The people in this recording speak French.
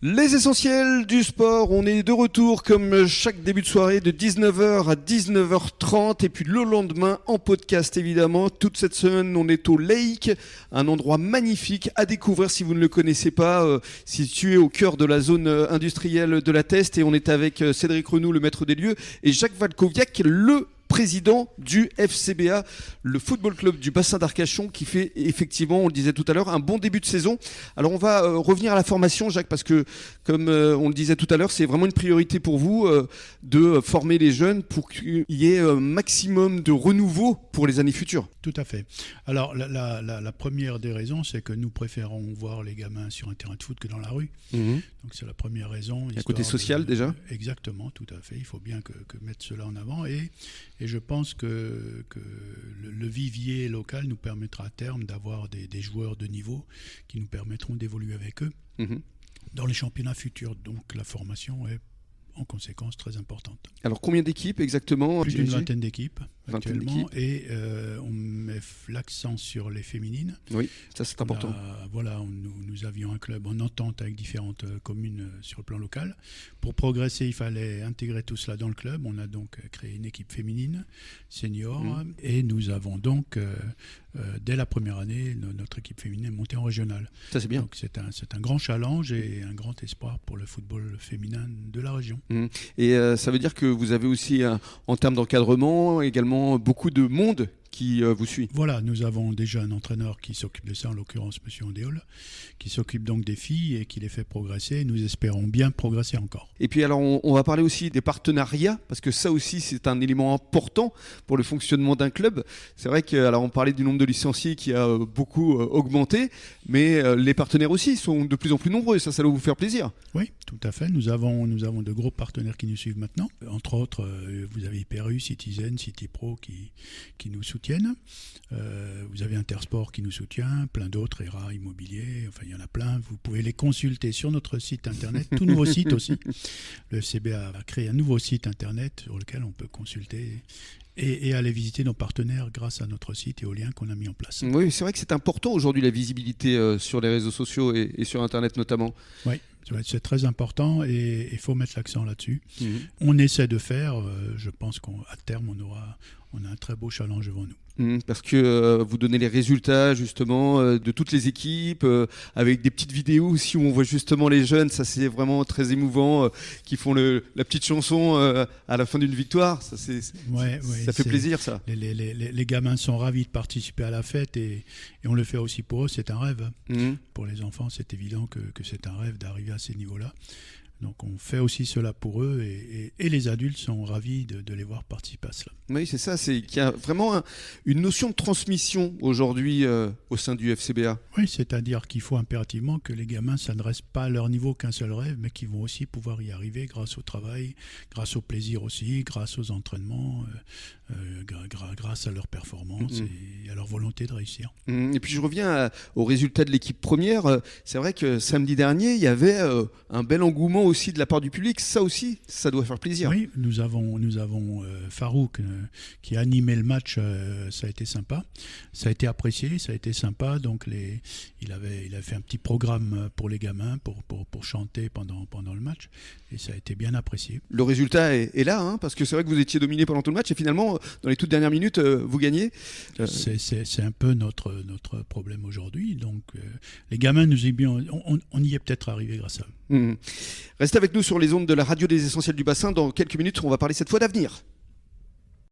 Les essentiels du sport, on est de retour comme chaque début de soirée de 19h à 19h30 et puis le lendemain en podcast évidemment. Toute cette semaine on est au Lake, un endroit magnifique à découvrir si vous ne le connaissez pas, situé au cœur de la zone industrielle de la Teste, et on est avec Cédric Renoux, le maître des lieux, et Jacques Valkoviak, le président du FCBA, le football club du bassin d'Arcachon, qui fait effectivement, on le disait tout à l'heure, un bon début de saison. Alors on va revenir à la formation, Jacques, parce que comme on le disait tout à l'heure, c'est vraiment une priorité pour vous de former les jeunes pour qu'il y ait un maximum de renouveau pour les années futures. Tout à fait. Alors la première des raisons, c'est que nous préférons voir les gamins sur un terrain de foot que dans la rue. Donc c'est la première raison. Un côté social déjà. Exactement, tout à fait. Il faut bien que mettre cela en avant, et je pense que le vivier local nous permettra à terme d'avoir des joueurs de niveau qui nous permettront d'évoluer avec eux dans les championnats futurs. Donc la formation est en conséquence très importante. Alors combien d'équipes exactement? Plus d'une vingtaine d'équipes actuellement, et on met l'accent sur les féminines. Oui, ça c'est important. Nous avions un club en entente avec différentes communes sur le plan local. Pour progresser, il fallait intégrer tout cela dans le club. On a donc créé une équipe féminine senior, et nous avons donc dès la première année, notre équipe féminine est montée en régional. Ça c'est bien. Donc c'est un grand challenge et un grand espoir pour le football féminin de la région. Et ça veut dire que vous avez aussi, en termes d'encadrement, également beaucoup de monde qui vous suit. Voilà, nous avons déjà un entraîneur qui s'occupe de ça, en l'occurrence M. Andéol, qui s'occupe donc des filles et qui les fait progresser. Nous espérons bien progresser encore. Et puis alors on va parler aussi des partenariats, parce que ça aussi c'est un élément important pour le fonctionnement d'un club. C'est vrai qu'on parlait du nombre de licenciés qui a beaucoup augmenté, mais les partenaires aussi sont de plus en plus nombreux, ça doit vous faire plaisir. Oui, tout à fait. Nous avons de gros partenaires qui nous suivent maintenant. Entre autres, vous avez Hyper-U, Citizen, City Pro qui nous soutiennent. Vous avez Intersport qui nous soutient, plein d'autres, ERA, Immobilier, enfin il y en a plein. Vous pouvez les consulter sur notre site internet, tout nouveau site aussi. Le FCBA a créé un nouveau site internet sur lequel on peut consulter et aller visiter nos partenaires grâce à notre site et aux liens qu'on a mis en place. Oui, c'est vrai que c'est important aujourd'hui, la visibilité sur les réseaux sociaux et sur internet notamment. Oui. C'est très important et il faut mettre l'accent là-dessus. On essaie de faire, je pense qu'à terme on a un très beau challenge devant nous. Parce que vous donnez les résultats justement de toutes les équipes avec des petites vidéos aussi où on voit justement les jeunes, ça c'est vraiment très émouvant, qui font la petite chanson à la fin d'une victoire, ça fait plaisir ça. Les gamins sont ravis de participer à la fête et on le fait aussi pour eux, c'est un rêve. Pour les enfants c'est évident que c'est un rêve d'arriver à ces niveaux-là. Donc on fait aussi cela pour eux et les adultes sont ravis de les voir participer à cela. Oui, c'est ça, c'est qu'il y a vraiment une notion de transmission aujourd'hui au sein du FCBA. Oui, c'est-à-dire qu'il faut impérativement que les gamins s'adressent pas à leur niveau qu'un seul rêve, mais qu'ils vont aussi pouvoir y arriver grâce au travail, grâce au plaisir aussi, grâce aux entraînements, grâce à leur performance et à leur volonté de réussir. Et puis je reviens aux résultats de l'équipe première. C'est vrai que samedi dernier, il y avait un bel engouement aussi de la part du public. Ça aussi, ça doit faire plaisir. Oui, nous avons Farouk qui a animé le match. Ça a été sympa. Ça a été apprécié, ça a été sympa. Donc il a fait un petit programme pour les gamins pour chanter pendant le match. Et ça a été bien apprécié. Le résultat est là, parce que c'est vrai que vous étiez dominé pendant tout le match et finalement, dans les toutes dernières minutes, vous gagnez. C'est un peu notre problème aujourd'hui. Donc les gamins, on y est peut-être arrivé grâce à eux. Restez avec nous sur les ondes de la radio des Essentiels du Bassin. Dans quelques minutes, on va parler cette fois d'avenir.